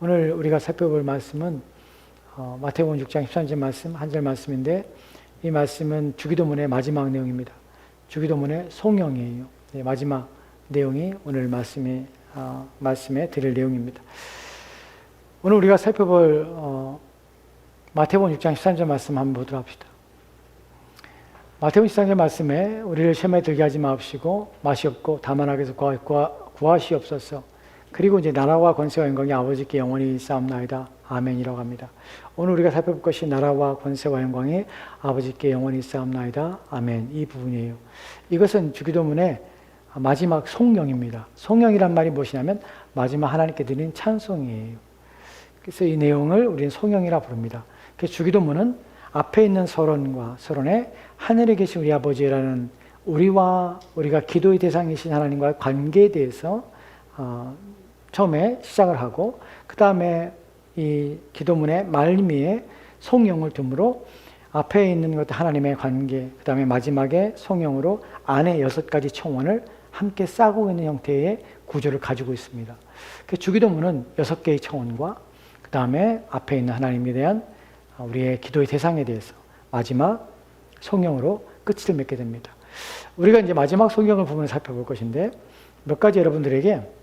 오늘 우리가 살펴볼 말씀은 마태복음 6장 13절 말씀, 한 절 말씀인데 이 말씀은 주기도문의 마지막 내용입니다. 주기도문의 송영이에요. 네, 마지막 내용이 오늘 말씀에 드릴 내용입니다. 오늘 우리가 살펴볼 마태복음 6장 13절 말씀 한번 보도록 합시다. 마태복음 13절 말씀에 우리를 시험에 들게 하지 마옵시고 맛이 없고 다만하게서 구하시옵소서. 그리고 이제 나라와 권세와 영광이 아버지께 영원히 있사옵나이다. 아멘이라고 합니다. 오늘 우리가 살펴볼 것이 나라와 권세와 영광이 아버지께 영원히 있사옵나이다. 아멘. 이 부분이에요. 이것은 주기도문의 마지막 송영입니다. 송영이란 말이 무엇이냐면 마지막 하나님께 드리는 찬송이에요. 그래서 이 내용을 우리는 송영이라 부릅니다. 그래서 주기도문은 앞에 있는 서론과 서론에 하늘에 계신 우리 아버지라는 우리가 기도의 대상이신 하나님과의 관계에 대해서 처음에 시작을 하고 그 다음에 이 기도문의 말미에 송영을 두므로 앞에 있는 것 하나님의 관계, 그 다음에 마지막에 송영으로 안에 6가지 청원을 함께 싸고 있는 형태의 구조를 가지고 있습니다. 그 주기도문은 6개의 청원과 그 다음에 앞에 있는 하나님에 대한 우리의 기도의 대상에 대해서 마지막 송영으로 끝을 맺게 됩니다. 우리가 이제 마지막 송영을 부분을 살펴볼 것인데 몇 가지 여러분들에게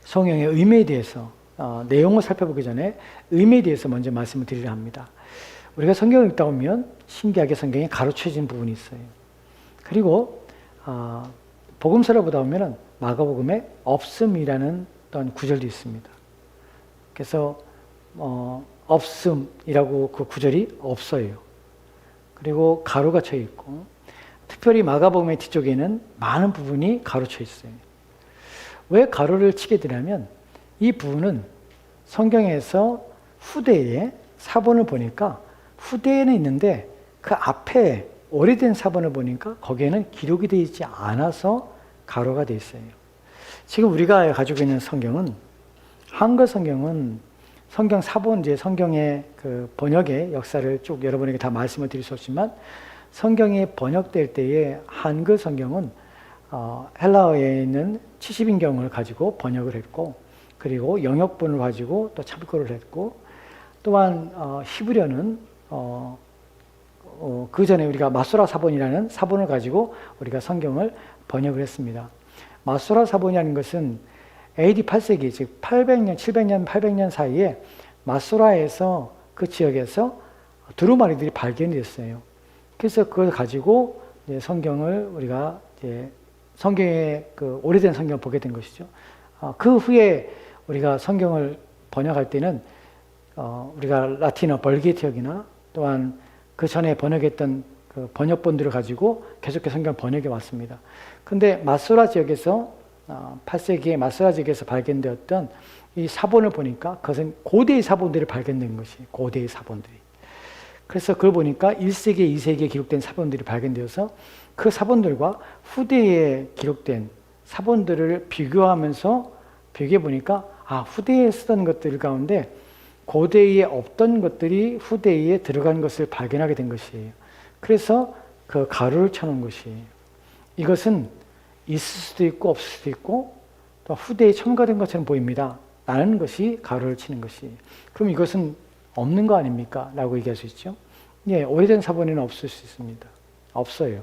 송영의 의미에 대해서 내용을 살펴보기 전에 의미에 대해서 먼저 말씀을 드리려 합니다. 우리가 성경을 읽다 보면 신기하게 성경에 가로쳐진 부분이 있어요. 그리고 복음서를 보다 보면 마가복음에 없음이라는 어떤 구절도 있습니다. 그래서 없음이라고 그 구절이 없어요. 그리고 가로가 쳐 있고 특별히 마가복음의 뒤쪽에는 많은 부분이 가로쳐 있어요. 왜 가로를 치게 되냐면 이 부분은 성경에서 후대에 사본을 보니까 후대에는 있는데 그 앞에 오래된 사본을 보니까 거기에는 기록이 되어 있지 않아서 가로가 되어 있어요. 지금 우리가 가지고 있는 성경은 한글 성경은 성경 사본 이제 성경의 그 번역의 역사를 쭉 여러분에게 다 말씀을 드릴 수 없지만 성경이 번역될 때에 한글 성경은 헬라어에 있는 70인경을 가지고 번역을 했고 그리고 영역본을 가지고 또 참고를 했고 또한 히브리어는 그 전에 우리가 마소라 사본이라는 사본을 가지고 우리가 성경을 번역을 했습니다. 마소라 사본이라는 것은 AD 8세기 즉 800년, 700년, 800년 사이에 마소라에서 그 지역에서 두루마리들이 발견이 됐어요. 그래서 그걸 가지고 이제 성경을 우리가 이제 성경의 그 오래된 성경을 보게 된 것이죠. 그 후에 우리가 성경을 번역할 때는 우리가 라틴어 벌게티역이나 또한 그 전에 번역했던 그 번역본들을 가지고 계속해서 성경을 번역해 왔습니다. 근데 마소라 지역에서 8세기에 마소라 지역에서 발견되었던 이 사본을 보니까 그것은 고대의 사본들이 발견된 것이 고대의 사본들이. 그래서 그걸 보니까 1세기, 2세기에 기록된 사본들이 발견되어서 그 사본들과 후대에 기록된 사본들을 비교하면서 비교해 보니까 후대에 쓰던 것들 가운데 고대에 없던 것들이 후대에 들어간 것을 발견하게 된 것이에요. 그래서 그 가로를 쳐놓은 것이에요. 이것은 있을 수도 있고 없을 수도 있고 또 후대에 첨가된 것처럼 보입니다. 라는 것이 가로를 치는 것이에요. 그럼 이것은 없는 거 아닙니까? 라고 얘기할 수 있죠. 예, 오래된 사본에는 없을 수 있습니다. 없어요.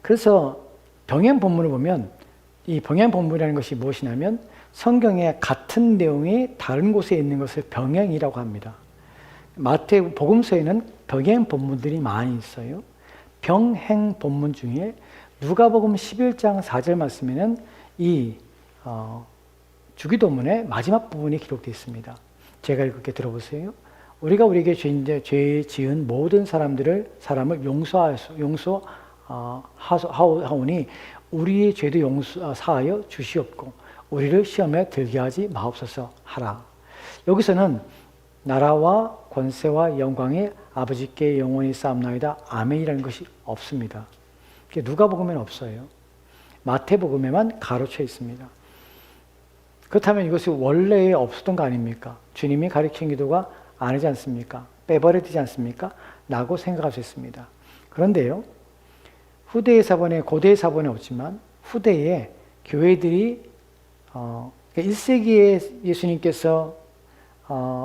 그래서 병행 본문을 보면 이 병행 본문이라는 것이 무엇이냐면 성경에 같은 내용이 다른 곳에 있는 것을 병행이라고 합니다. 마태 복음서에는 병행 본문들이 많이 있어요. 병행 본문 중에 누가복음 11장 4절 말씀에는 이 주기도문의 마지막 부분이 기록되어 있습니다. 제가 읽을게 들어보세요. 우리가 우리에게 죄 지은 모든 사람을 용서하오니 우리의 죄도 용서하여 주시옵고 우리를 시험에 들게 하지 마옵소서 하라. 여기서는 나라와 권세와 영광이 아버지께 영원히 있사옵나이다. 아멘이라는 것이 없습니다. 누가복음에는 없어요. 마태복음에만 가로쳐 있습니다. 그렇다면 이것이 원래에 없었던 거 아닙니까? 주님이 가르친 기도가 아니지 않습니까? 빼버려지지 않습니까? 라고 생각할 수 있습니다. 그런데요, 후대의 사본에 고대의 사본에 없지만 후대에 교회들이 1세기에 예수님께서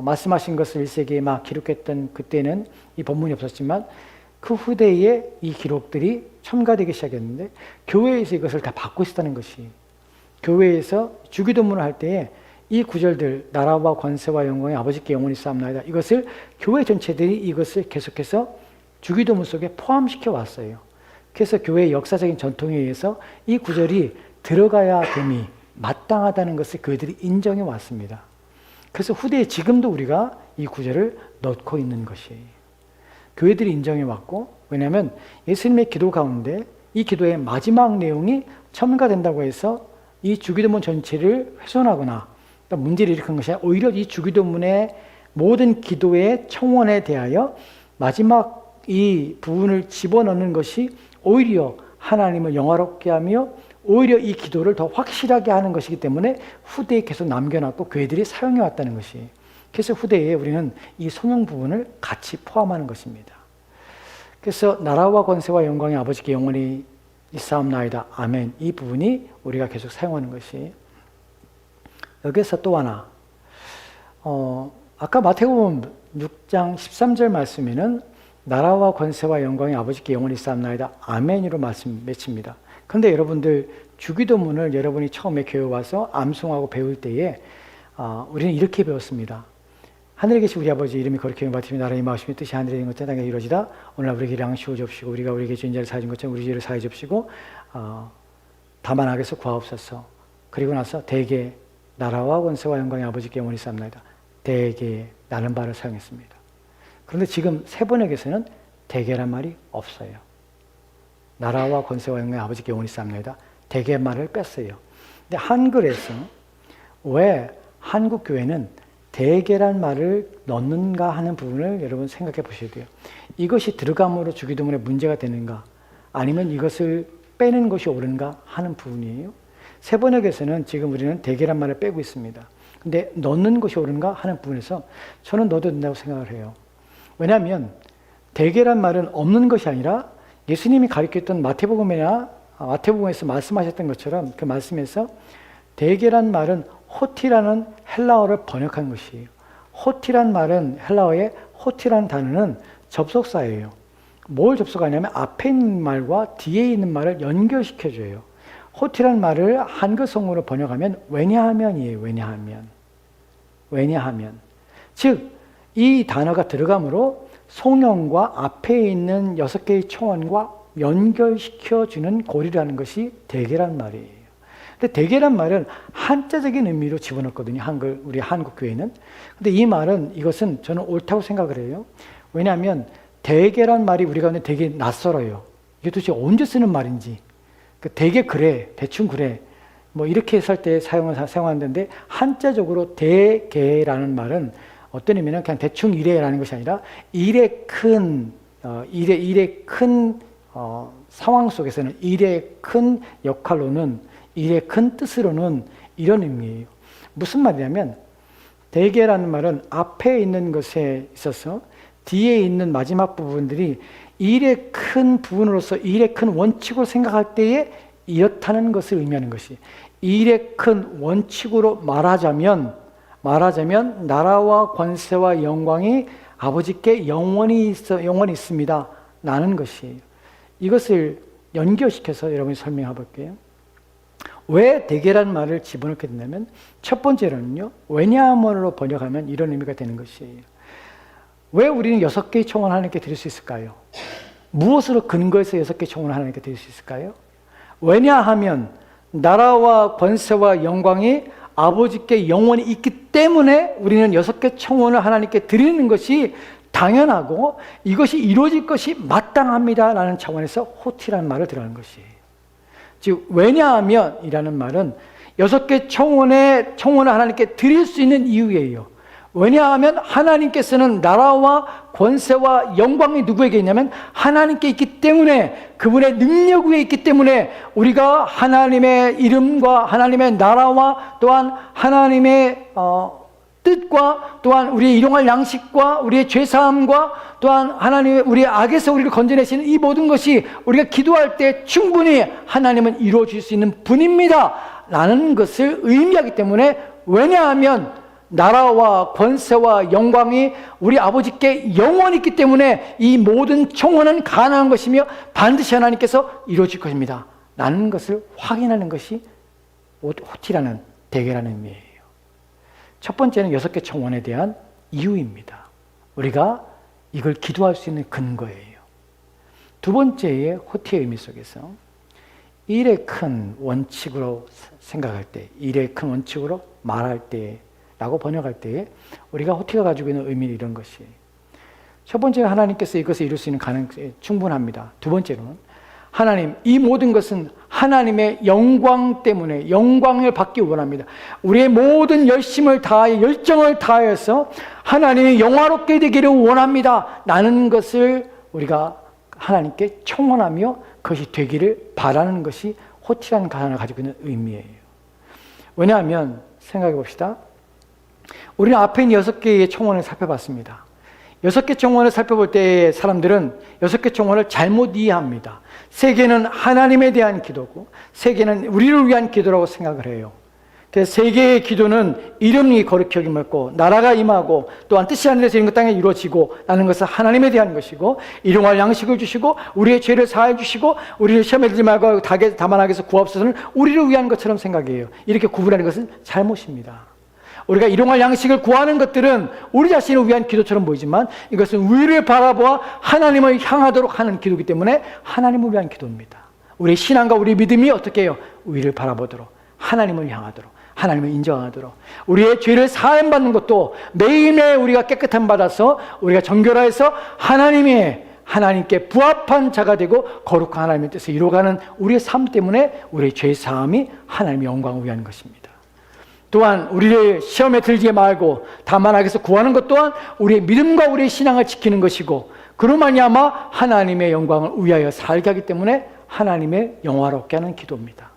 말씀하신 것을 1세기에 막 기록했던 그때는 이 본문이 없었지만 그 후대에 이 기록들이 첨가되기 시작했는데 교회에서 이것을 다 받고 있었다는 것이, 교회에서 주기도문을 할 때에 이 구절들, 나라와 권세와 영광이 아버지께 영원히 있사옵나이다, 이것을 교회 전체들이 이것을 계속해서 주기도문 속에 포함시켜 왔어요. 그래서 교회의 역사적인 전통에 의해서 이 구절이 들어가야 됨이 마땅하다는 것을 그들이 인정해 왔습니다. 그래서 후대에 지금도 우리가 이 구절을 넣고 있는 것이에요. 교회들이 인정해 왔고, 왜냐하면 예수님의 기도 가운데 이 기도의 마지막 내용이 첨가된다고 해서 이 주기도문 전체를 훼손하거나 문제를 일으킨 것이 아니라 오히려 이 주기도문의 모든 기도의 청원에 대하여 마지막 이 부분을 집어넣는 것이 오히려 하나님을 영화롭게 하며 오히려 이 기도를 더 확실하게 하는 것이기 때문에 후대에 계속 남겨놨고 교회들이 사용해 왔다는 것이, 그래서 후대에 우리는 이 성경 부분을 같이 포함하는 것입니다. 그래서 나라와 권세와 영광이 아버지께 영원히 있사옵나이다, 아멘, 이 부분이 우리가 계속 사용하는 것이. 여기서 또 하나, 아까 마태복음 6장 13절 말씀에는 나라와 권세와 영광이 아버지께 영원히 있사옵나이다, 아멘으로 말씀 맺힙니다. 그런데 여러분들 주기도문을 여러분이 처음에 교회 와서 암송하고 배울 때에 우리는 이렇게 배웠습니다. 하늘에 계신 우리 아버지 이름이 거룩히 여김받으시며 나라의 임하시며 뜻이 하늘에 있는 것처럼 땅에 이루어지다. 오늘날 우리에게 일용할 양식을 주옵시고 우리가 우리에게 죄인 자를 사하여 준 것처럼 우리 죄를 사하여 주옵시고 다만 악에서 구하옵소서. 그리고 나서 대개 나라와 권세와 영광이 아버지께 영원히 있사옵나이다. 대개 라는 말을 사용했습니다. 그런데 지금 세 번역에서는 대개란 말이 없어요. 나라와 권세와 영광이 아버지께 영원히 있사옵나이다, 대개 말을 뺐어요. 근데 한글에서 왜 한국 교회는 대개란 말을 넣는가 하는 부분을 여러분 생각해 보셔야 돼요. 이것이 들어감으로 주기도문에 문제가 되는가, 아니면 이것을 빼는 것이 옳은가 하는 부분이에요. 세 번역에서는 지금 우리는 대개란 말을 빼고 있습니다. 근데 넣는 것이 옳은가 하는 부분에서 저는 넣어도 된다고 생각을 해요. 왜냐하면 대개란 말은 없는 것이 아니라 예수님이 가르쳤던 마태복음에서 말씀하셨던 것처럼 그 말씀에서 대개란 말은 호티라는 헬라어를 번역한 것이에요. 호티란 말은 헬라어의 호티라는 단어는 접속사예요. 뭘 접속하냐면 앞에 있는 말과 뒤에 있는 말을 연결시켜줘요. 호티란 말을 한글성으로 번역하면 왜냐하면이에요. 왜냐하면. 즉, 이 단어가 들어가므로 성령과 앞에 있는 6개의 초원과 연결시켜주는 고리라는 것이 대개란 말이에요. 근데 대개란 말은 한자적인 의미로 집어넣거든요. 우리 한국 교회는. 근데 이 말은, 이것은 저는 옳다고 생각을 해요. 왜냐하면 대개란 말이 우리 가운데 되게 낯설어요. 이게 도대체 언제 쓰는 말인지. 되게 그래, 대충 그래, 뭐 이렇게 했을 때 사용하는데, 한자적으로 대개라는 말은 어떤 의미는 그냥 대충 이래라는 것이 아니라 일의 큰 상황 속에서는 일의 큰 역할로는, 일의 큰 뜻으로는 이런 의미예요. 무슨 말이냐면 대개라는 말은 앞에 있는 것에 있어서 뒤에 있는 마지막 부분들이 일의 큰 부분으로서 일의 큰 원칙으로 생각할 때에 이렇다는 것을 의미하는 것이, 일의 큰 원칙으로 말하자면 나라와 권세와 영광이 아버지께 영원히 있습니다 라는 것이에요. 이것을 연결시켜서 여러분이 설명해 볼게요. 왜 대개란 말을 집어넣게 된다면, 첫 번째로는요, 왜냐하면으로 번역하면 이런 의미가 되는 것이에요. 왜 우리는 6개의 청원을 하나님께 드릴 수 있을까요? 무엇으로 근거해서 6개의 청원을 하나님께 드릴 수 있을까요? 왜냐하면 나라와 권세와 영광이 아버지께 영원히 있기 때문에 우리는 6개 청원을 하나님께 드리는 것이 당연하고 이것이 이루어질 것이 마땅합니다라는 차원에서 호티라는 말을 들어가는 것이에요. 즉 왜냐하면 이라는 말은 6개 청원을 하나님께 드릴 수 있는 이유예요. 왜냐하면 하나님께서는 나라와 권세와 영광이 누구에게 있냐면 하나님께 있기 때문에, 그분의 능력 위에 있기 때문에 우리가 하나님의 이름과 하나님의 나라와 또한 하나님의 뜻과 또한 우리의 일용할 양식과 우리의 죄사함과 또한 하나님의 우리의 악에서 우리를 건져내시는 이 모든 것이 우리가 기도할 때 충분히 하나님은 이루어질 수 있는 분입니다 라는 것을 의미하기 때문에, 왜냐하면 나라와 권세와 영광이 우리 아버지께 영원히 있기 때문에 이 모든 총원은 가능한 것이며 반드시 하나님께서 이루어질 것입니다 라는 것을 확인하는 것이 호티라는 대계라는 의미예요. 첫 번째는 6개 총원에 대한 이유입니다. 우리가 이걸 기도할 수 있는 근거예요. 두 번째의 호티의 의미 속에서 일의 큰 원칙으로 생각할 때, 일의 큰 원칙으로 말할 때 라고 번역할 때에 우리가 호티가 가지고 있는 의미는 이런 것이에요. 첫 번째는 하나님께서 이것을 이룰 수 있는 가능성이 충분합니다. 두 번째로는 하나님, 이 모든 것은 하나님의 영광 때문에 영광을 받기 원합니다. 우리의 모든 열심을 다하여 열정을 다하여서 하나님의 영화롭게 되기를 원합니다 라는 것을 우리가 하나님께 청원하며 그것이 되기를 바라는 것이 호티라는 가난을 가지고 있는 의미예요. 왜냐하면 생각해 봅시다. 우리는 앞에 있는 6개의 청원을 살펴봤습니다. 6개 청원을 살펴볼 때 사람들은 6개 청원을 잘못 이해합니다. 3개는 하나님에 대한 기도고 3개는 우리를 위한 기도라고 생각을 해요. 그래서 3개의 기도는 이름이 거룩히 여김없고 나라가 임하고 또한 뜻이 하늘에서 이런 것 땅에 이루어지고 라는 것은 하나님에 대한 것이고, 일용할 양식을 주시고 우리의 죄를 사해 주시고 우리를 시험에 들지 말고 다만하게서 구하옵소서는 우리를 위한 것처럼 생각해요. 이렇게 구분하는 것은 잘못입니다. 우리가 일용할 양식을 구하는 것들은 우리 자신을 위한 기도처럼 보이지만 이것은 위를 바라보아 하나님을 향하도록 하는 기도이기 때문에 하나님을 위한 기도입니다. 우리의 신앙과 우리의 믿음이 어떻게 해요? 위를 바라보도록, 하나님을 향하도록, 하나님을 인정하도록, 우리의 죄를 사함받는 것도 매일매일 우리가 깨끗함 받아서 우리가 정결하여서 하나님께 부합한 자가 되고 거룩한 하나님의 뜻을 이루어가는 우리의 삶 때문에 우리의 죄 사함이 하나님의 영광을 위한 것입니다. 또한 우리를 시험에 들지 말고 다만 하게서 구하는 것 또한 우리의 믿음과 우리의 신앙을 지키는 것이고, 그로 말미암아 하나님의 영광을 위하여 살게 하기 때문에 하나님의 영화롭게 하는 기도입니다.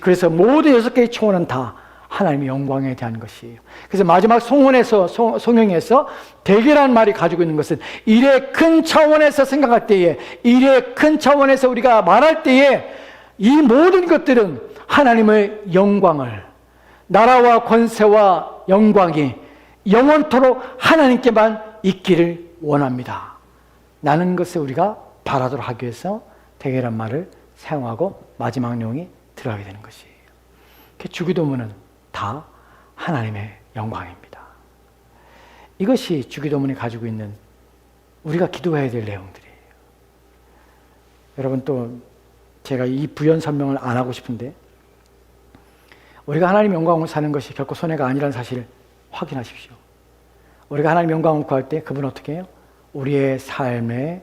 그래서 모든 6개의 청원은 다 하나님의 영광에 대한 것이에요. 그래서 마지막 성경에서 대개라는 말이 가지고 있는 것은 일의 큰 차원에서 생각할 때에, 일의 큰 차원에서 우리가 말할 때에 이 모든 것들은 하나님의 영광을, 나라와 권세와 영광이 영원토록 하나님께만 있기를 원합니다 라는 것을 우리가 바라도록 하기 위해서 대개란 말을 사용하고 마지막 내용이 들어가게 되는 것이에요. 주기도문은 다 하나님의 영광입니다. 이것이 주기도문이 가지고 있는 우리가 기도해야 될 내용들이에요. 여러분, 또 제가 이 부연 설명을 안 하고 싶은데, 우리가 하나님의 영광을 사는 것이 결코 손해가 아니라는 사실을 확인하십시오. 우리가 하나님의 영광을 구할 때 그분은 어떻게 해요? 우리의 삶에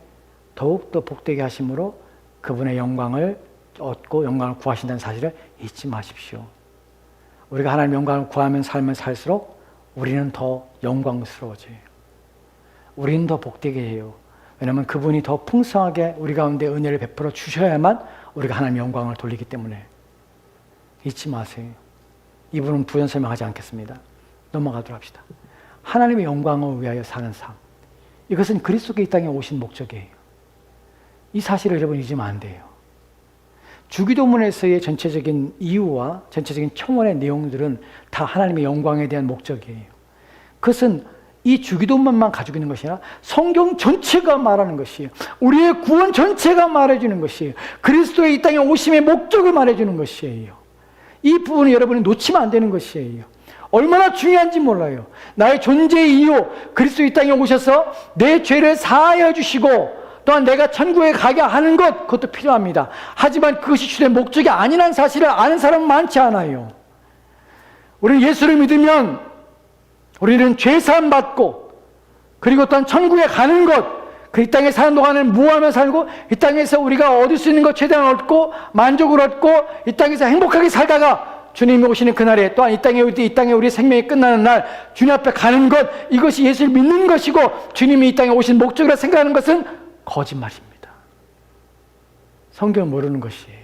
더욱더 복되게 하심으로 그분의 영광을 얻고 영광을 구하신다는 사실을 잊지 마십시오. 우리가 하나님의 영광을 구하면 삶을 살수록 우리는 더 영광스러워져요. 우리는 더 복되게 해요. 왜냐하면 그분이 더 풍성하게 우리 가운데 은혜를 베풀어 주셔야만 우리가 하나님의 영광을 돌리기 때문에 잊지 마세요. 이분은 부연 설명하지 않겠습니다. 넘어가도록 합시다. 하나님의 영광을 위하여 사는 삶, 이것은 그리스도께 이 땅에 오신 목적이에요. 이 사실을 여러분 잊으면 안 돼요. 주기도문에서의 전체적인 이유와 전체적인 청원의 내용들은 다 하나님의 영광에 대한 목적이에요. 그것은 이 주기도문만 가지고 있는 것이 아니라 성경 전체가 말하는 것이에요. 우리의 구원 전체가 말해주는 것이에요. 그리스도의 이 땅에 오심의 목적을 말해주는 것이에요. 이 부분을 여러분이 놓치면 안 되는 것이에요. 얼마나 중요한지 몰라요. 나의 존재의 이유, 그리스도 이 땅에 오셔서 내 죄를 사하여 주시고 또한 내가 천국에 가게 하는 것, 그것도 필요합니다. 하지만 그것이 주된 목적이 아니라는 사실을 아는 사람은 많지 않아요. 우리는 예수를 믿으면 우리는 죄사함 받고 그리고 또한 천국에 가는 것, 그 이 땅에 사는 동안은 무하며 살고 이 땅에서 우리가 얻을 수 있는 것 최대한 얻고 만족을 얻고 이 땅에서 행복하게 살다가 주님이 오시는 그날에 또한 이 땅에 우리 생명이 끝나는 날 주님 앞에 가는 것, 이것이 예수를 믿는 것이고 주님이 이 땅에 오신 목적이라 생각하는 것은 거짓말입니다. 성경을 모르는 것이에요.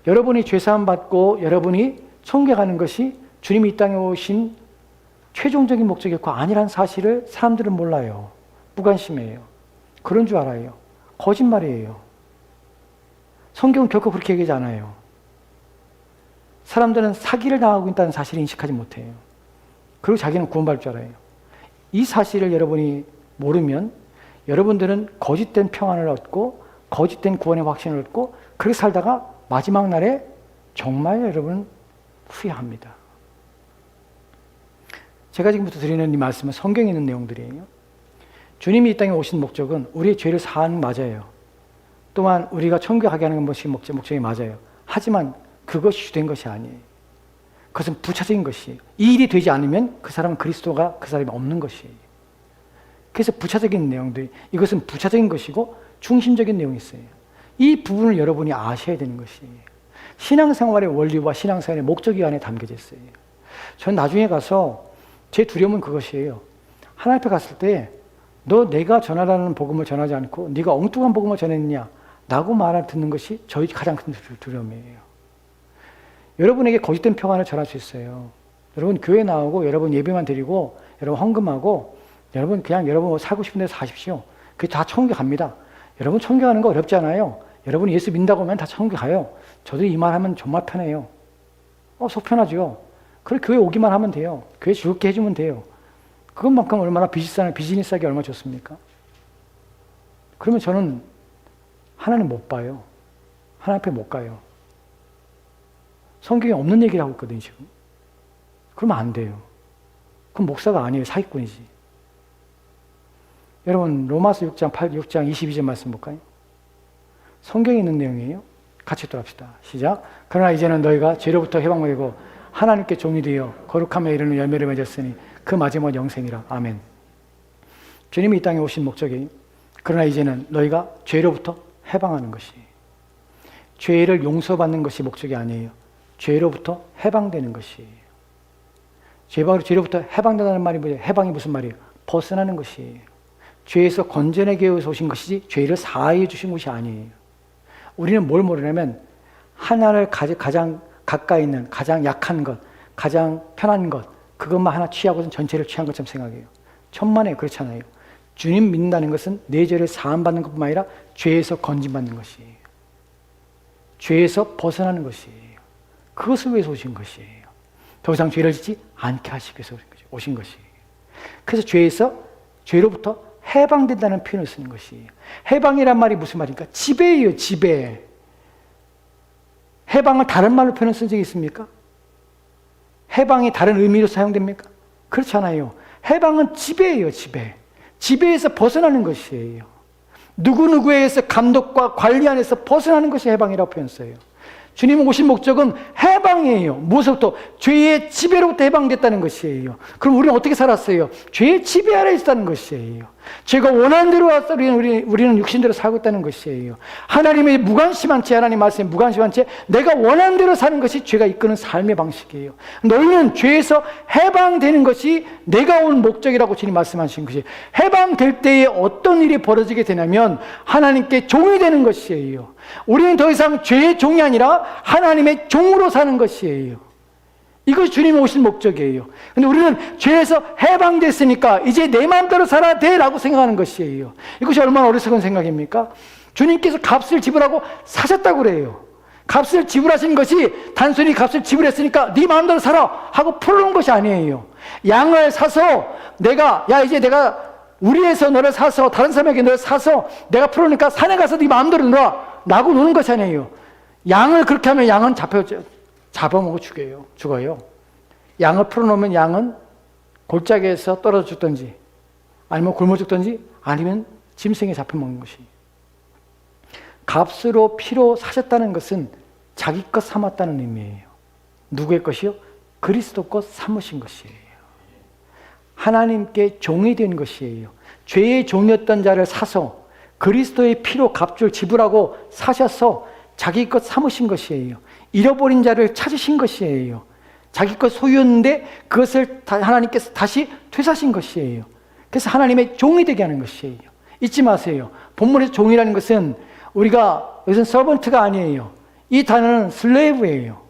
여러분이 죄사함 받고 여러분이 천국에 가는 것이 주님이 이 땅에 오신 최종적인 목적이었고 아니란 사실을 사람들은 몰라요. 무관심해요. 그런 줄 알아요. 거짓말이에요. 성경은 결코 그렇게 얘기하지 않아요. 사람들은 사기를 당하고 있다는 사실을 인식하지 못해요. 그리고 자기는 구원받을 줄 알아요. 이 사실을 여러분이 모르면 여러분들은 거짓된 평안을 얻고 거짓된 구원의 확신을 얻고 그렇게 살다가 마지막 날에 정말 여러분 후회합니다. 제가 지금부터 드리는 이 말씀은 성경에 있는 내용들이에요. 주님이 이 땅에 오신 목적은 우리의 죄를 사하는 맞아요. 또한 우리가 천국에 가게 하는 것이 목적이 맞아요. 하지만 그것이 주된 것이 아니에요. 그것은 부차적인 것이에요. 이 일이 되지 않으면 그 사람은 그리스도가 그 사람이 없는 것이에요. 그래서 부차적인 내용들, 이것은 부차적인 것이고 중심적인 내용이 있어요. 이 부분을 여러분이 아셔야 되는 것이에요. 신앙생활의 원리와 신앙생활의 목적이 안에 담겨져 있어요. 전 나중에 가서 제 두려움은 그것이에요. 하나님 앞에 갔을 때 너 내가 전하라는 복음을 전하지 않고 네가 엉뚱한 복음을 전했느냐 라고 말을 듣는 것이 저희 가장 큰 두려움이에요. 여러분에게 거짓된 평안을 전할 수 있어요. 여러분 교회 나오고 여러분 예배만 드리고 여러분 헌금하고 여러분 그냥 여러분 살고 싶은 데서 사십시오. 그게 다 천국에 갑니다. 여러분 천국에 가는 거 어렵지 않아요. 여러분 예수 믿는다고 하면 다 천국에 가요. 저도 이 말 하면 정말 편해요. 속 편하죠. 그래 교회 오기만 하면 돼요. 교회 즐겁게 해주면 돼요. 그것만큼 얼마나 비즈니스하기 얼마나 좋습니까? 그러면 저는 하나님 못 봐요. 하나님 앞에 못 가요. 성경에 없는 얘기를 하고 있거든요, 지금. 그러면 안 돼요. 그럼 목사가 아니에요, 사기꾼이지. 여러분, 로마서 6장 22절 말씀 볼까요? 성경에 있는 내용이에요. 같이 또 합시다. 시작. 그러나 이제는 너희가 죄로부터 해방되고 하나님께 종이 되어 거룩함에 이르는 열매를 맺었으니 그 마지막 영생이라. 아멘. 주님이 이 땅에 오신 목적이 그러나 이제는 너희가 죄로부터 해방하는 것이, 죄를 용서받는 것이 목적이 아니에요. 죄로부터 해방되는 것이에요. 죄로부터 해방된다는 말이 뭐예요? 해방이 무슨 말이에요? 벗어나는 것이에요. 죄에서 건져내게 위해서 오신 것이지 죄를 사하여 주신 것이 아니에요. 우리는 뭘 모르냐면 하나를 가장 가까이 있는 가장 약한 것, 가장 편한 것, 그것만 하나 취하고선 전체를 취한 것처럼 생각해요. 천만에 그렇잖아요. 주님 믿는다는 것은 내 죄를 사함받는 것뿐만 아니라 죄에서 건짐받는 것이에요. 죄에서 벗어나는 것이에요. 그것을 위해서 오신 것이에요. 더 이상 죄를 짓지 않게 하시기 위해서 오신 것이에요. 그래서 죄로부터 해방된다는 표현을 쓰는 것이에요. 해방이란 말이 무슨 말입니까? 지배예요, 지배. 해방을 다른 말로 표현을 쓴 적이 있습니까? 해방이 다른 의미로 사용됩니까? 그렇지 않아요. 해방은 지배예요, 지배. 지배에서 벗어나는 것이에요. 누구누구에 의해서 감독과 관리 안에서 벗어나는 것이 해방이라고 표현했어요. 주님 오신 목적은 해방이에요. 무엇부터? 죄의 지배로부터 해방됐다는 것이에요. 그럼 우리는 어떻게 살았어요? 죄의 지배 아래 있다는 것이에요. 죄가 원하는 대로 와서 우리는 육신대로 살고 있다는 것이에요. 하나님의 무관심한 채, 하나님 말씀에 무관심한 채 내가 원하는 대로 사는 것이 죄가 이끄는 삶의 방식이에요. 너희는 죄에서 해방되는 것이 내가 온 목적이라고 주님 말씀하신 것이, 해방될 때에 어떤 일이 벌어지게 되냐면 하나님께 종이 되는 것이에요. 우리는 더 이상 죄의 종이 아니라 하나님의 종으로 사는 것이에요. 이것이 주님이 오신 목적이에요. 근데 우리는 죄에서 해방됐으니까 이제 내 마음대로 살아야 돼라고 생각하는 것이에요. 이것이 얼마나 어리석은 생각입니까? 주님께서 값을 지불하고 사셨다고 그래요. 값을 지불하신 것이 단순히 값을 지불했으니까 네 마음대로 살아 하고 풀어놓은 것이 아니에요. 양을 사서 이제 내가 우리에서 너를 사서 다른 사람에게 너를 사서 내가 풀어놓으니까 산에 가서 네 마음대로 놀아 라고 노는 것이 아니에요. 양을 그렇게 하면 양은 잡아먹어 죽어요. 양을 풀어놓으면 양은 골짜기에서 떨어져 죽든지 아니면 굶어 죽든지 아니면 짐승에 잡혀먹는 것이. 값으로 피로 사셨다는 것은 자기 것 삼았다는 의미예요. 누구의 것이요? 그리스도 것 삼으신 것이에요. 하나님께 종이 된 것이에요. 죄의 종이었던 자를 사서 그리스도의 피로 값을 지불하고 사셔서 자기 것 삼으신 것이에요. 잃어버린 자를 찾으신 것이에요. 자기 것 소유였는데 그것을 하나님께서 다시 되사신 것이에요. 그래서 하나님의 종이 되게 하는 것이에요. 잊지 마세요. 본문에서 종이라는 것은 우리가 여기서는 서번트가 아니에요. 이 단어는 슬레이브예요.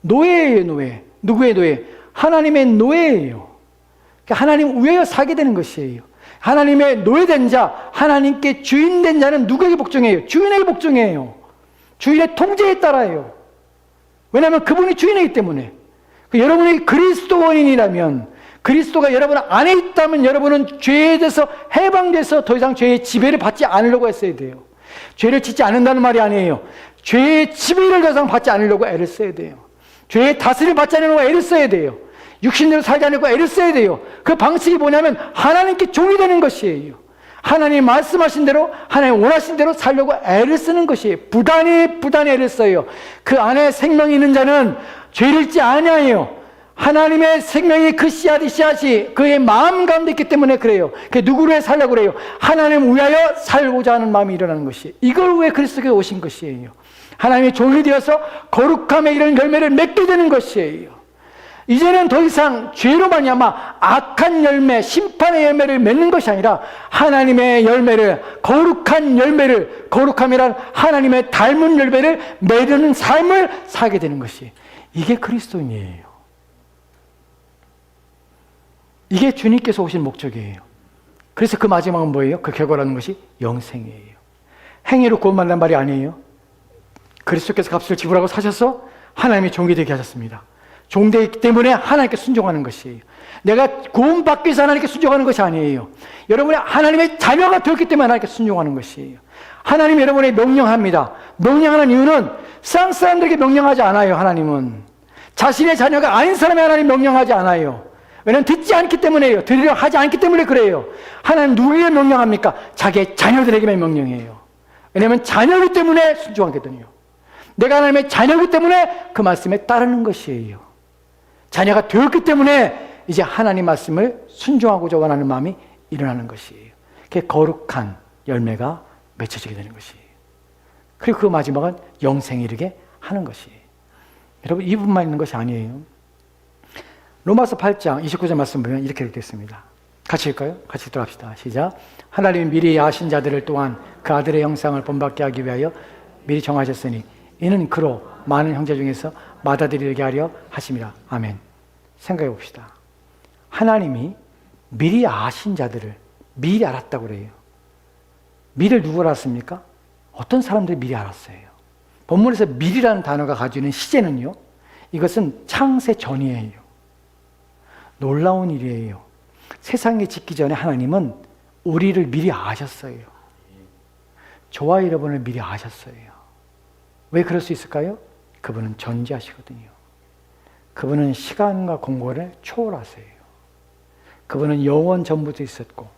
노예예요, 노예. 누구의 노예? 하나님의 노예예요. 그러니까 하나님 우애에 사게 되는 것이에요. 하나님의 노예된 자, 하나님께 주인된 자는 누구에게 복종해요? 주인에게 복종해요. 주인의 통제에 따라요. 왜냐하면 그분이 주인이기 때문에. 여러분이 그리스도원인이라면, 그리스도가 여러분 안에 있다면 여러분은 죄에 대해서 해방돼서 더 이상 죄의 지배를 받지 않으려고 했어야 돼요. 죄를 짓지 않는다는 말이 아니에요. 죄의 지배를 더 이상 받지 않으려고 애를 써야 돼요. 죄의 다스림을 받지 않으려고 애를 써야 돼요. 육신대로 살지 않으려고 애를 써야 돼요. 그 방식이 뭐냐면 하나님께 종이 되는 것이에요. 하나님 말씀하신 대로, 하나님 원하신 대로 살려고 애를 쓰는 것이에요. 부단히 애를 써요. 그 안에 생명이 있는 자는 죄를 짓지 아니하여요. 하나님의 생명이 그 씨앗이 그의 마음 가운데 있기 때문에 그래요. 그 누구를 위해 살려고 그래요? 하나님을 위하여 살고자 하는 마음이 일어나는 것이에요. 이걸 위해 그리스도께 오신 것이에요. 하나님의 종이 되어서 거룩함의 이런 열매를 맺게 되는 것이에요. 이제는 더 이상 죄로 말미암아 악한 열매, 심판의 열매를 맺는 것이 아니라 하나님의 열매를, 거룩한 열매를, 거룩함이란 하나님의 닮은 열매를 맺는 삶을 살게 되는 것이, 이게 그리스도인이에요. 이게 주님께서 오신 목적이에요. 그래서 그 마지막은 뭐예요? 그 결과라는 것이 영생이에요. 행위로 구원받는 말이 아니에요. 그리스도께서 값을 지불하고 사셔서 하나님의 종이 되게 하셨습니다. 종되기 때문에 하나님께 순종하는 것이에요. 내가 구원받기 위해서 하나님께 순종하는 것이 아니에요. 여러분이 하나님의 자녀가 되었기 때문에 하나님께 순종하는 것이에요. 하나님이 여러분에게 명령합니다. 명령하는 이유는 세상 사람들에게 명령하지 않아요. 하나님은 자신의 자녀가 아닌 사람이 하나님 명령하지 않아요. 왜냐하면 듣지 않기 때문에요. 들으려 하지 않기 때문에 그래요. 하나님 누구에게 명령합니까? 자기의 자녀들에게만 명령해요. 왜냐하면 자녀이기 때문에 순종하거든요. 내가 하나님의 자녀이기 때문에 그 말씀에 따르는 것이에요. 자녀가 되었기 때문에 이제 하나님 말씀을 순종하고자 원하는 마음이 일어나는 것이에요. 그게 거룩한 열매가 맺혀지게 되는 것이에요. 그리고 그 마지막은 영생에 이르게 하는 것이에요. 여러분, 이분만 있는 것이 아니에요. 로마서 8장 29절 말씀 보면 이렇게 되어 있습니다. 같이 읽을까요? 같이 읽도록 합시다. 시작. 하나님이 미리 아신 자들을 또한 그 아들의 형상을 본받게 하기 위하여 미리 정하셨으니 이는 그로 많은 형제 중에서 맏아들이 하려 하심이라. 아멘. 생각해 봅시다. 하나님이 미리 아신 자들을 미리 알았다고 그래요. 미리를 누구 알았습니까? 어떤 사람들이 미리 알았어요. 본문에서 미리라는 단어가 가지고 있는 시제는요, 이것은 창세 전이에요. 놀라운 일이에요. 세상이 짓기 전에 하나님은 우리를 미리 아셨어요. 저와 여러분을 미리 아셨어요. 왜 그럴 수 있을까요? 그분은 전지하시거든요. 그분은 시간과 공간을 초월하세요. 그분은 영원 전부터 있었고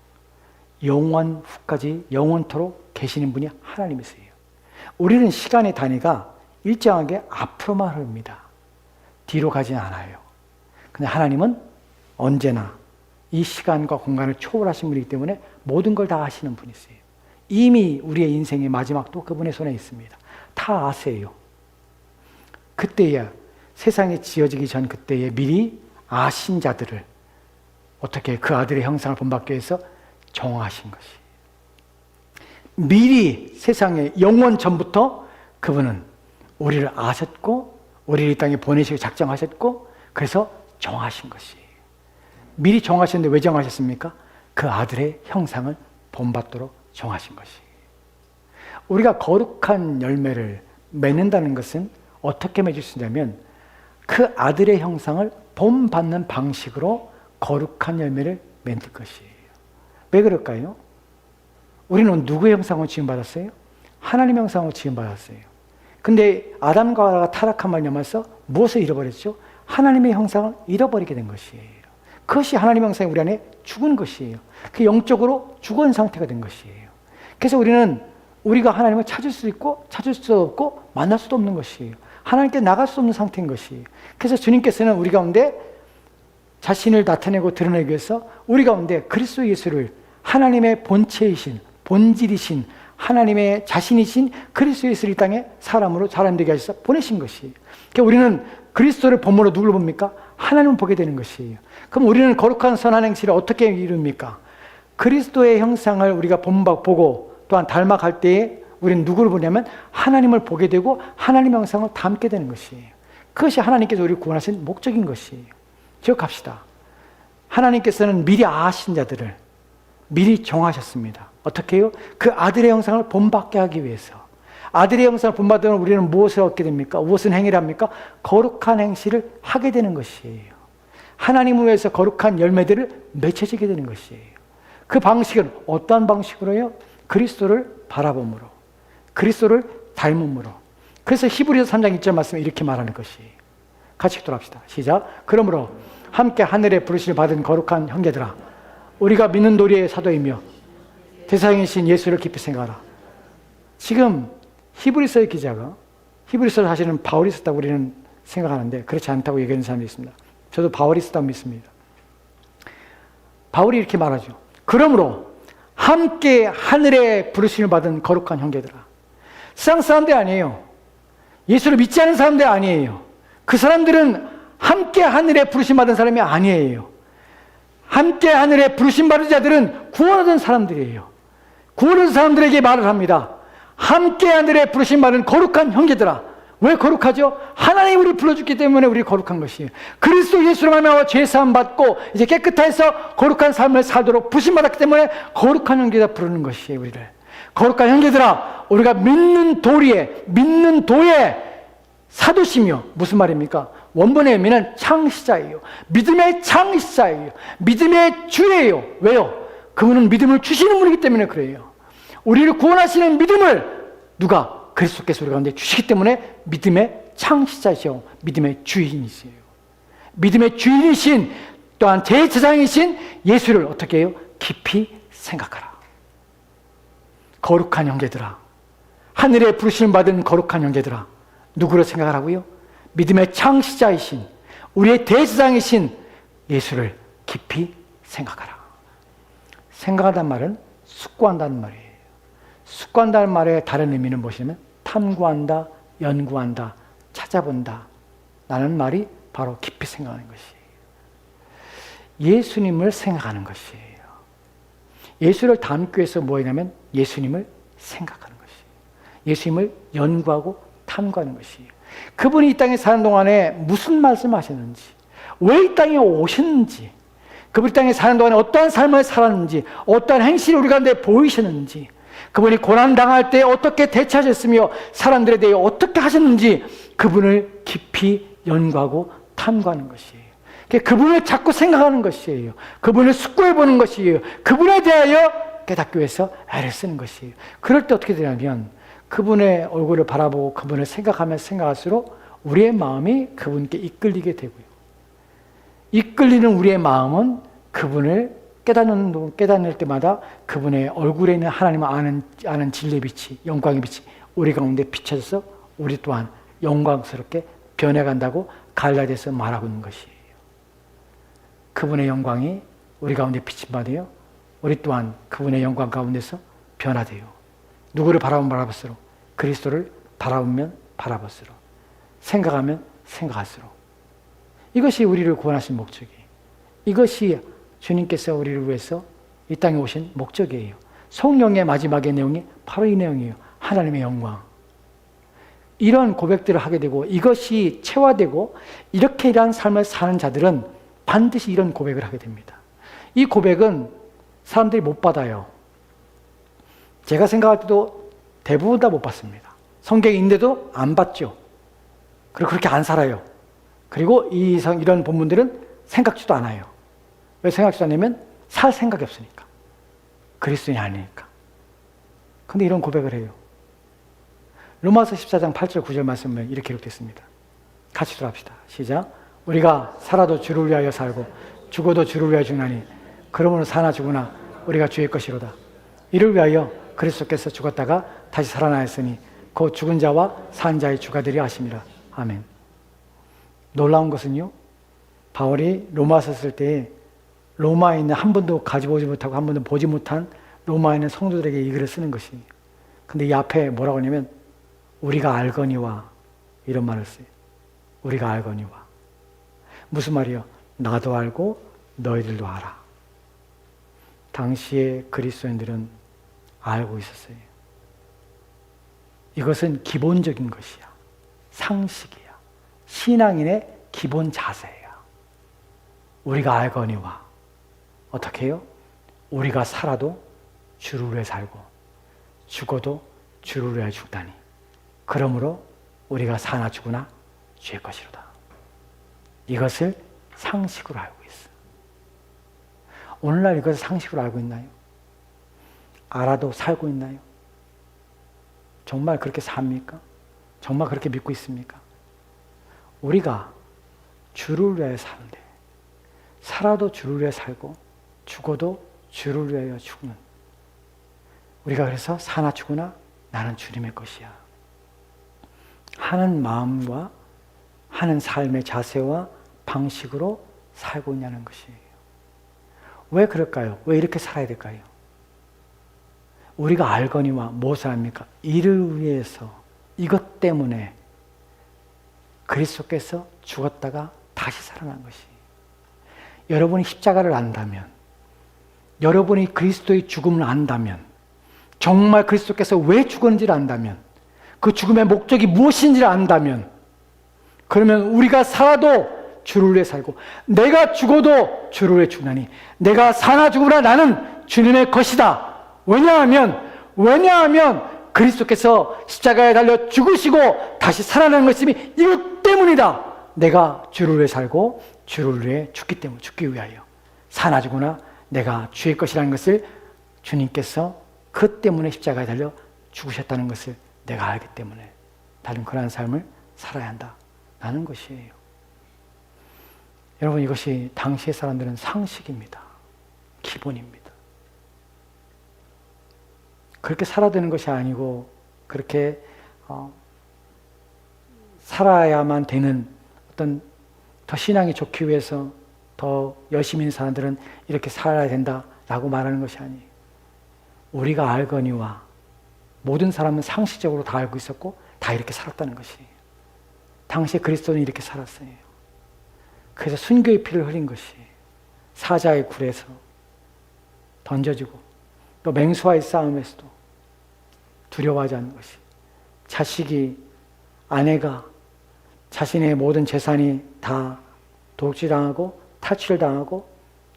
영원 후까지 영원토록 계시는 분이 하나님이세요. 우리는 시간의 단위가 일정하게 앞으로만 흐릅니다. 뒤로 가진 않아요. 근데 하나님은 언제나 이 시간과 공간을 초월하신 분이기 때문에 모든 걸 다 아시는 분이세요. 이미 우리의 인생의 마지막도 그분의 손에 있습니다. 다 아세요. 그때야, 세상이 지어지기 전 그때에 미리 아신 자들을 어떻게 그 아들의 형상을 본받기 위해서 정하신 것이, 미리 세상의 영원 전부터 그분은 우리를 아셨고 우리를 이 땅에 보내시고 작정하셨고 그래서 정하신 것이에요. 미리 정하셨는데 왜 정하셨습니까? 그 아들의 형상을 본받도록 정하신 것이에요. 우리가 거룩한 열매를 맺는다는 것은 어떻게 맺을 수 있냐면 그 아들의 형상을 본받는 방식으로 거룩한 열매를 맺을 것이에요. 왜 그럴까요? 우리는 누구의 형상으로 지음받았어요? 하나님의 형상으로 지음받았어요. 근데 아담과 하와가 타락한 말미암아서 무엇을 잃어버렸죠? 하나님의 형상을 잃어버리게 된 것이에요. 그것이 하나님의 형상이 우리 안에 죽은 것이에요. 그 영적으로 죽은 상태가 된 것이에요. 그래서 우리가 하나님을 찾을 수 있고 찾을 수 없고 만날 수도 없는 것이에요. 하나님께 나갈 수 없는 상태인 것이에요. 그래서 주님께서는 우리 가운데 자신을 나타내고 드러내기 위해서 우리 가운데 그리스도 예수를 하나님의 본체이신, 본질이신, 하나님의 자신이신 그리스도 예수를 이 땅에 사람으로 사람 되게 하셔서 보내신 것이에요. 그러니까 우리는 그리스도를 본모로 누구를 봅니까? 하나님을 보게 되는 것이에요. 그럼 우리는 거룩한 선한 행실을 어떻게 이룹니까? 그리스도의 형상을 우리가 보고 또한 닮아갈 때에 우리는 누구를 보냐면 하나님을 보게 되고 하나님의 형상을 닮게 되는 것이에요. 그것이 하나님께서 우리를 구원하신 목적인 것이에요. 기억합시다. 하나님께서는 미리 아신 자들을 미리 정하셨습니다. 어떻게 해요? 그 아들의 형상을 본받게 하기 위해서. 아들의 형상을 본받으면 우리는 무엇을 얻게 됩니까? 무엇은 행위를 합니까? 거룩한 행실을 하게 되는 것이에요. 하나님을 위해서 거룩한 열매들을 맺혀지게 되는 것이에요. 그 방식은 어떠한 방식으로요? 그리스도를 바라봄으로, 그리스도를 닮음으로. 그래서 히브리서 3장 1절 말씀에 이렇게 말하는 것이에요. 같이 읽도록합시다. 시작. 그러므로 함께 하늘의 부르심을 받은 거룩한 형제들아, 우리가 믿는 도리의 사도이며 대사형이신 예수를 깊이 생각하라. 지금 히브리서의 기자가, 히브리서를 사실은 바울이 썼다고 우리는 생각하는데 그렇지 않다고 얘기하는 사람이 있습니다. 저도 바울이 썼다고 믿습니다. 바울이 이렇게 말하죠. 그러므로 함께 하늘의 부르심을 받은 거룩한 형제들아. 세상 사람들 아니에요. 예수를 믿지 않은 사람들 아니에요. 그 사람들은 함께 하늘의 부르심 받은 사람이 아니에요. 함께 하늘의 부르심 받은 자들은 구원받은 사람들이에요. 구원받은 사람들에게 말을 합니다. 함께 하늘의 부르심 받은 거룩한 형제들아. 왜 거룩하죠? 하나님이 우리를 불러줬기 때문에 우리 거룩한 것이에요. 그리스도 예수로 말미암아 죄사함 받고 이제 깨끗해서 거룩한 삶을 살도록 부심 받았기 때문에 거룩한 형제들아 부르는 것이에요. 우리를 거룩한 형제들아, 우리가 믿는 도의 사도시며, 무슨 말입니까? 원본의 의미는 창시자예요. 믿음의 창시자예요. 믿음의 주예요. 왜요? 그분은 믿음을 주시는 분이기 때문에 그래요. 우리를 구원하시는 믿음을 누가? 그리스도께서 우리 가운데 주시기 때문에 믿음의 창시자이시오. 믿음의 주인이세요. 믿음의 주인이신, 또한 제사장이신 예수를 어떻게 해요? 깊이 생각하라. 거룩한 형제들아, 하늘의 부르심을 받은 거룩한 형제들아, 누구를 생각하라고요? 믿음의 창시자이신, 우리의 대제사장이신 예수를 깊이 생각하라. 생각한다는 말은 숙고한다는 말이에요. 숙고한다는 말의 다른 의미는 무엇이냐면 탐구한다, 연구한다, 찾아본다 라는 말이 바로 깊이 생각하는 것이에요. 예수님을 생각하는 것이에요. 예수를 닮기 위해서 뭐냐면 예수님을 생각하는 것이에요. 예수님을 연구하고 탐구하는 것이에요. 그분이 이 땅에 사는 동안에 무슨 말씀하셨는지, 왜 이 땅에 오셨는지, 그분이 이 땅에 사는 동안에 어떠한 삶을 살았는지, 어떠한 행실을 우리 가운데 보이셨는지, 그분이 고난당할 때 어떻게 대처하셨으며 사람들에 대해 어떻게 하셨는지 그분을 깊이 연구하고 탐구하는 것이에요. 그분을 자꾸 생각하는 것이에요. 그분을 숙고해보는 것이에요. 그분에 대하여 깨닫기 위해서 애를 쓰는 것이에요. 그럴 때 어떻게 되냐면 그분의 얼굴을 바라보고 그분을 생각하면 생각할수록 우리의 마음이 그분께 이끌리게 되고요. 이끌리는 우리의 마음은 그분을 깨닫는 때마다 그분의 얼굴에 있는 하나님을 아는 진리의 빛이, 영광의 빛이 우리 가운데 비춰져서 우리 또한 영광스럽게 변해간다고 갈라디아서 말하고 있는 것이에요. 그분의 영광이 우리 가운데 비침받아요. 우리 또한 그분의 영광 가운데서 변화돼요. 누구를 바라보면 바라볼수록, 그리스도를 바라보면 바라볼수록, 생각하면 생각할수록. 이것이 우리를 구원하신 목적이에요. 이것이 주님께서 우리를 위해서 이 땅에 오신 목적이에요. 성령의 마지막의 내용이 바로 이 내용이에요. 하나님의 영광. 이런 고백들을 하게 되고 이것이 체화되고 이렇게 이러한 삶을 사는 자들은 반드시 이런 고백을 하게 됩니다. 이 고백은 사람들이 못 받아요. 제가 생각할 때도 대부분 다 못 받습니다. 성경인데도 안 받죠. 그리고 그렇게 안 살아요. 그리고 이런 본문들은 생각지도 않아요. 왜 생각지도 않냐면 살 생각이 없으니까. 그리스도인이 아니니까. 근데 이런 고백을 해요. 로마서 14장 8절 9절 말씀에 이렇게 기록됐습니다. 같이 들어갑시다. 시작. 우리가 살아도 주를 위하여 살고 죽어도 주를 위하여 죽나니 그러므로 사나 죽으나 우리가 주의 것이로다. 이를 위하여 그리스도께서 죽었다가 다시 살아나셨으니 그 죽은 자와 산 자의 주가 되려 하심이라. 아멘. 놀라운 것은요, 바울이 로마서 쓸 때 로마에 있는 한 번도 가지고 오지 못하고 한 번도 보지 못한 로마에 있는 성도들에게 이 글을 쓰는 것이에요. 근데 이 앞에 뭐라고 하냐면 우리가 알거니와 이런 말을 써요. 우리가 알거니와. 무슨 말이요? 나도 알고 너희들도 알아. 당시에 그리스도인들은 알고 있었어요. 이것은 기본적인 것이야. 상식이야. 신앙인의 기본 자세야. 우리가 알거니와. 어떻게 해요? 우리가 살아도 주를 위해 살고 죽어도 주를 위해 죽다니. 그러므로 우리가 사나 죽으나 주의 것이로다. 이것을 상식으로 알고 있어. 오늘날 이것을 상식으로 알고 있나요? 알아도 살고 있나요? 정말 그렇게 삽니까? 정말 그렇게 믿고 있습니까? 우리가 주를 위하여 사는데, 살아도 주를 위하여 살고 죽어도 주를 위하여 죽는, 우리가 그래서 사나 죽으나 나는 주님의 것이야 하는 마음과 하는 삶의 자세와 방식으로 살고 있냐는 것이에요. 왜 그럴까요? 왜 이렇게 살아야 될까요? 우리가 알거니와 무엇을 합니까? 이를 위해서, 이것 때문에 그리스도께서 죽었다가 다시 살아난 것이. 여러분이 십자가를 안다면, 여러분이 그리스도의 죽음을 안다면, 정말 그리스도께서 왜 죽었는지를 안다면, 그 죽음의 목적이 무엇인지를 안다면, 그러면 우리가 살아도 주를 위해 살고 내가 죽어도 주를 위해 죽나니 내가 사나 죽으나 나는 주님의 것이다. 왜냐하면 그리스도께서 십자가에 달려 죽으시고 다시 살아나는 것이 이것 때문이다. 내가 주를 위해 살고 주를 위해 죽기 위하여 사나 죽으나 내가 주의 것이라는 것을 주님께서 그 때문에 십자가에 달려 죽으셨다는 것을 내가 알기 때문에 다른 그러한 삶을 살아야 한다라는 것이에요. 여러분, 이것이 당시의 사람들은 상식입니다. 기본입니다. 그렇게 살아야 되는 것이 아니고 그렇게 살아야만 되는 어떤 더 신앙이 좋기 위해서 더 열심히 있는 사람들은 이렇게 살아야 된다라고 말하는 것이 아니에요. 우리가 알거니와 모든 사람은 상식적으로 다 알고 있었고 다 이렇게 살았다는 것이에요. 당시에 그리스도는 이렇게 살았어요. 그래서 순교의 피를 흘린 것이 사자의 굴에서 던져지고 또 맹수와의 싸움에서도 두려워하지 않는 것이, 자식이, 아내가 자신의 모든 재산이 다 도둑질당하고 탈취를 당하고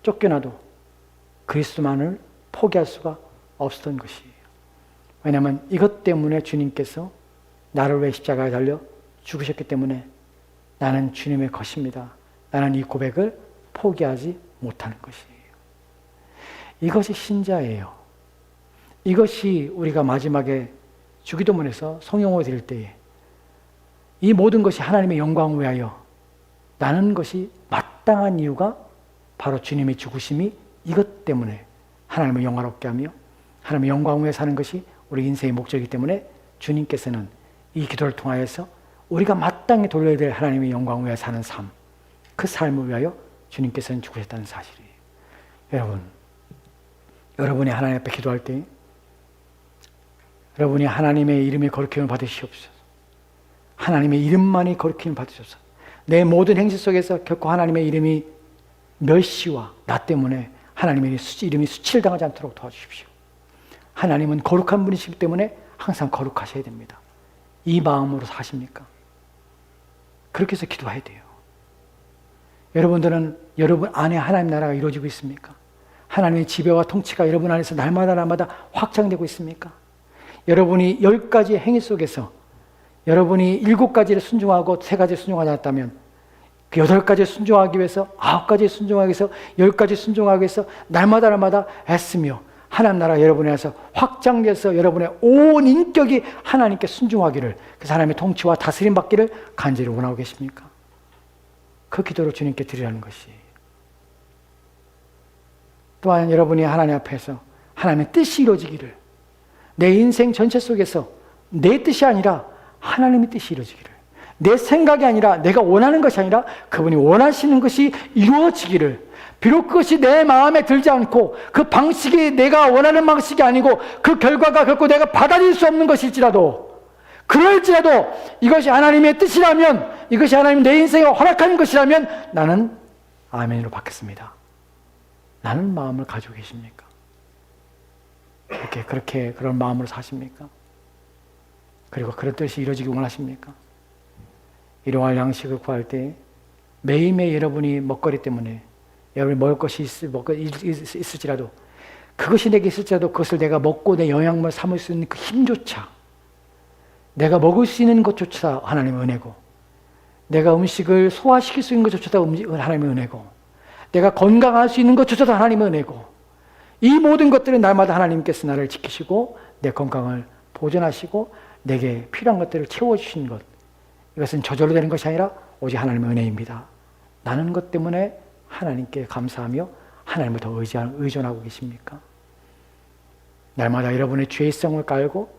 쫓겨나도 그리스도만을 포기할 수가 없었던 것이에요. 왜냐하면 이것 때문에 주님께서 나를 위해 십자가에 달려 죽으셨기 때문에 나는 주님의 것입니다. 나는 이 고백을 포기하지 못하는 것이에요. 이것이 신자예요. 이것이 우리가 마지막에 주기도문에서 성령을 드릴 때에 이 모든 것이 하나님의 영광을 위하여 나는 것이 마땅한 이유가 바로 주님의 죽으심이 이것 때문에 하나님을 영화롭게 하며 하나님의 영광을 위해 사는 것이 우리 인생의 목적이기 때문에 주님께서는 이 기도를 통하여서 우리가 마땅히 돌려야 될 하나님의 영광을 위해 사는 삶, 그 삶을 위하여 주님께서는 죽으셨다는 사실이에요. 여러분이 하나님 앞에 기도할 때 여러분이 하나님의 이름의 거룩힘을 받으시옵소서. 하나님의 이름만이 거룩힘을 받으시옵소서. 내 모든 행실 속에서 결코 하나님의 이름이 멸시와 나 때문에 하나님의 이름이 수치를 당하지 않도록 도와주십시오. 하나님은 거룩한 분이시기 때문에 항상 거룩하셔야 됩니다. 이 마음으로 사십니까? 그렇게 해서 기도해야 돼요. 여러분들은 여러분 안에 하나님 나라가 이루어지고 있습니까? 하나님의 지배와 통치가 여러분 안에서 날마다 확장되고 있습니까? 여러분이 10가지 행위 속에서 여러분이 7가지를 순종하고 3가지를 순종하지 않았다면 그 8가지를 순종하기 위해서 9가지를 순종하기 위해서 10가지 순종하기 위해서 날마다 애쓰며 하나님 나라가 여러분 안에서 확장돼서 여러분의 온 인격이 하나님께 순종하기를, 그래서 하나님의 통치와 다스림 받기를 간절히 원하고 계십니까? 그 기도를 주님께 드리라는 것이에요. 또한 여러분이 하나님 앞에서 하나님의 뜻이 이루어지기를, 내 인생 전체 속에서 내 뜻이 아니라 하나님의 뜻이 이루어지기를, 내 생각이 아니라 내가 원하는 것이 아니라 그분이 원하시는 것이 이루어지기를, 비록 그것이 내 마음에 들지 않고 그 방식이 내가 원하는 방식이 아니고 그 결과가 결코 내가 받아들일 수 없는 것일지라도, 그럴지라도 이것이 하나님의 뜻이라면, 이것이 하나님 내 인생에 허락하는 것이라면 나는 아멘으로 받겠습니다. 라는 마음을 가지고 계십니까? 그렇게 그런 마음으로 사십니까? 그리고 그런 뜻이 이루어지기 원하십니까? 일용할 양식을 구할 때 매일매일 여러분이 먹거리 때문에 여러분이 먹을 것이 있을지라도, 그것이 내게 있을지라도 그것을 내가 먹고 내 영양분을 삼을 수 있는 그 힘조차 내가 먹을 수 있는 것조차 하나님의 은혜고, 내가 음식을 소화시킬 수 있는 것조차도 하나님의 은혜고, 내가 건강할 수 있는 것조차도 하나님의 은혜고, 이 모든 것들은 날마다 하나님께서 나를 지키시고 내 건강을 보존하시고 내게 필요한 것들을 채워주신 것, 이것은 저절로 되는 것이 아니라 오직 하나님의 은혜입니다. 나는 것 때문에 하나님께 감사하며 하나님을 더 의존하고 계십니까? 날마다 여러분의 죄성을 깔고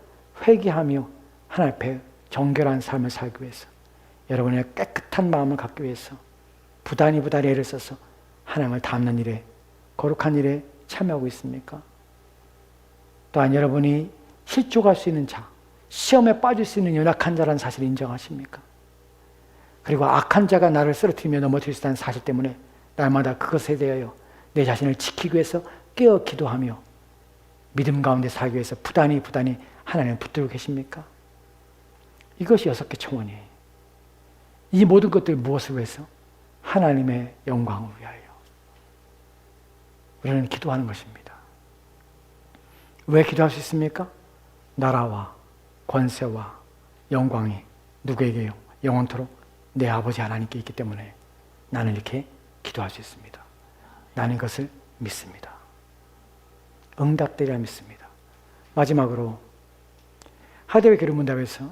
회개하며 하나님 앞에 정결한 삶을 살기 위해서, 여러분의 깨끗한 마음을 갖기 위해서 부단히 애를 써서 하나님을 닮는 일에, 거룩한 일에 참여하고 있습니까? 또한 여러분이 실족할 수 있는 자, 시험에 빠질 수 있는 연약한 자라는 사실을 인정하십니까? 그리고 악한 자가 나를 쓰러뜨리며 넘어뜨릴 수 있다는 사실 때문에 날마다 그것에 대하여 내 자신을 지키기 위해서 깨어 기도하며 믿음 가운데 살기 위해서 부단히 하나님을 붙들고 계십니까? 이것이 6개 초원이에요. 이 모든 것들 무엇을 위해서? 하나님의 영광을 위하여 우리는 기도하는 것입니다. 왜 기도할 수 있습니까? 나라와 권세와 영광이 누구에게요? 영원토록 내 아버지 하나님께 있기 때문에 나는 이렇게 기도할 수 있습니다. 나는 이것을 믿습니다. 응답되리라 믿습니다. 마지막으로 하대회 교류문답에서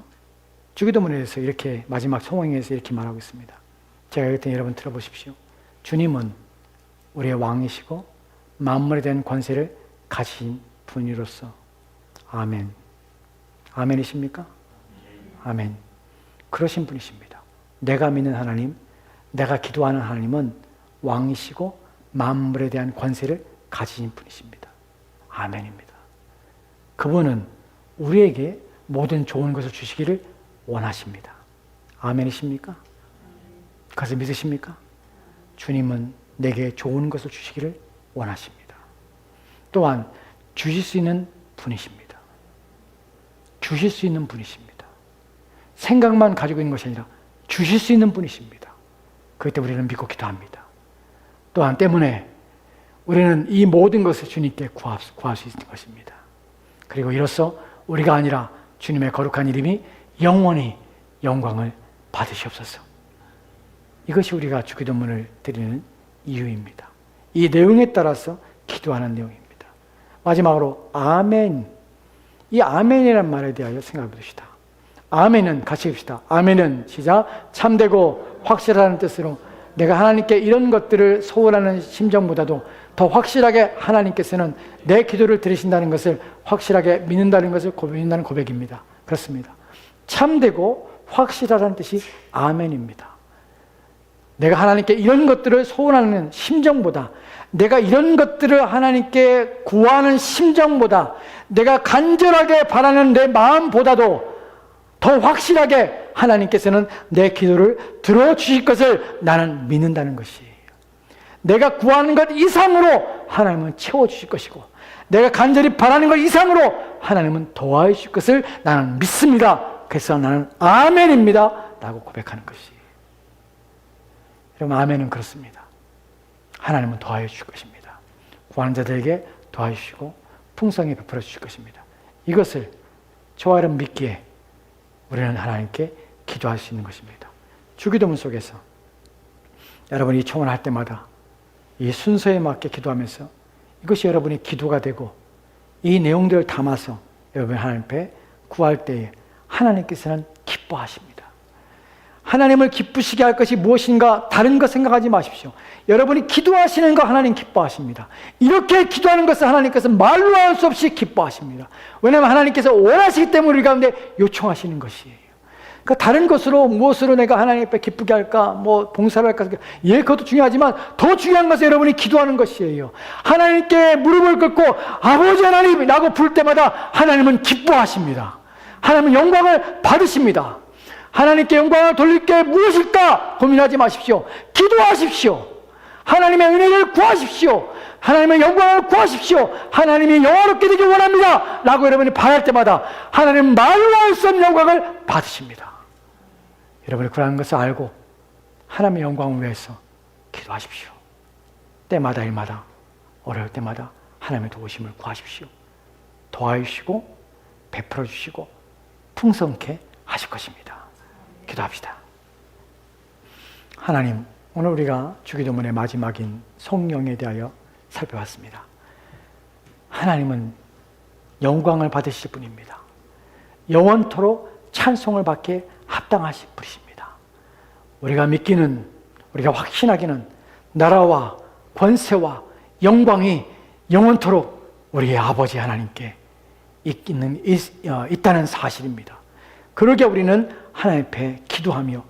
주기도문에서 이렇게 마지막 소망에서 이렇게 말하고 있습니다. 제가 읽을 때 여러분 들어보십시오. 주님은 우리의 왕이시고 만물에 대한 권세를 가진 분이로서. 아멘. 아멘이십니까? 아멘. 그러신 분이십니다. 내가 믿는 하나님, 내가 기도하는 하나님은 왕이시고 만물에 대한 권세를 가지신 분이십니다. 아멘입니다. 그분은 우리에게 모든 좋은 것을 주시기를 원하십니다. 아멘이십니까? 그것을 믿으십니까? 주님은 내게 좋은 것을 주시기를 원하십니다. 또한 주실 수 있는 분이십니다. 주실 수 있는 분이십니다. 생각만 가지고 있는 것이 아니라 주실 수 있는 분이십니다. 그렇기 때문에 우리는 믿고 기도합니다. 또한 때문에 우리는 이 모든 것을 주님께 구할 수 있는 것입니다. 그리고 이로써 우리가 아니라 주님의 거룩한 이름이 영원히 영광을 받으시옵소서. 이것이 우리가 주기도문을 드리는 이유입니다. 이 내용에 따라서 기도하는 내용입니다. 마지막으로 아멘. 이 아멘이라는 말에 대하여 생각해 봅시다. 아멘은 같이 합시다. 아멘은 시작. 참되고 확실하다는 뜻으로 내가 하나님께 이런 것들을 소원하는 심정보다도 더 확실하게 하나님께서는 내 기도를 들으신다는 것을 확실하게 믿는다는 것을 믿는다는 고백입니다. 그렇습니다. 참되고 확실하다는 뜻이 아멘입니다. 내가 하나님께 이런 것들을 소원하는 심정보다, 내가 이런 것들을 하나님께 구하는 심정보다, 내가 간절하게 바라는 내 마음보다도 더 확실하게 하나님께서는 내 기도를 들어주실 것을 나는 믿는다는 것이에요. 내가 구하는 것 이상으로 하나님은 채워주실 것이고, 내가 간절히 바라는 것 이상으로 하나님은 도와주실 것을 나는 믿습니다. 그래서 나는 아멘입니다 라고 고백하는 것이에요. 여러분, 아멘은 그렇습니다. 하나님은 도와주실 것입니다. 구하는 자들에게 도와주시고 풍성히 베풀어 주실 것입니다. 이것을 저와 여러분 믿기에 우리는 하나님께 기도할 수 있는 것입니다. 주기도문 속에서 여러분이 청원할 때마다 이 순서에 맞게 기도하면서 이것이 여러분의 기도가 되고 이 내용들을 담아서 여러분이 하나님 앞에 구할 때에 하나님께서는 기뻐하십니다. 하나님을 기쁘시게 할 것이 무엇인가 다른 것 생각하지 마십시오. 여러분이 기도하시는 거 하나님 기뻐하십니다. 이렇게 기도하는 것을 하나님께서 말로 할 수 없이 기뻐하십니다. 왜냐하면 하나님께서 원하시기 때문에 우리 가운데 요청하시는 것이에요. 그러니까 다른 것으로 무엇으로 내가 하나님 앞에 기쁘게 할까, 뭐 봉사를 할까, 예, 그것도 중요하지만 더 중요한 것은 여러분이 기도하는 것이에요. 하나님께 무릎을 꿇고 아버지 하나님이라고 부를 때마다 하나님은 기뻐하십니다. 하나님은 영광을 받으십니다. 하나님께 영광을 돌릴 게 무엇일까 고민하지 마십시오. 기도하십시오. 하나님의 은혜를 구하십시오. 하나님의 영광을 구하십시오. 하나님이 영화롭게 되길 원합니다 라고 여러분이 바랄 때마다 하나님은 말로 할 수 없는 영광을 받으십니다. 여러분이 구하는 것을 알고 하나님의 영광을 위해서 기도하십시오. 때마다 일마다 어려울 때마다 하나님의 도우심을 구하십시오. 도와주시고 베풀어 주시고 풍성케 하실 것입니다. 기도합시다. 하나님, 오늘 우리가 주기도문의 마지막인 성령에 대하여 살펴봤습니다. 하나님은 영광을 받으실 분입니다. 영원토록 찬송을 받기에 합당하신 분이십니다. 우리가 믿기는, 우리가 확신하기는 나라와 권세와 영광이 영원토록 우리의 아버지 하나님께 있다는 사실입니다. 그러게 우리는 하나님 앞에 기도하며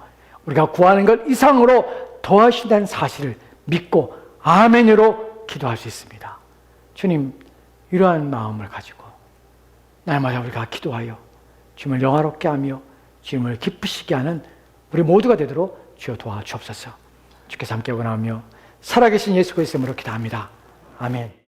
우리가 구하는 것 이상으로 더하신다는 사실을 믿고 아멘으로 기도할 수 있습니다. 주님, 이러한 마음을 가지고 날마다 우리가 기도하여 주님을 영화롭게 하며 주님을 기쁘시게 하는 우리 모두가 되도록 주여 도와주옵소서. 주께서 함께 원하며 살아계신 예수 그리스도의 이름으로 기도합니다. 아멘.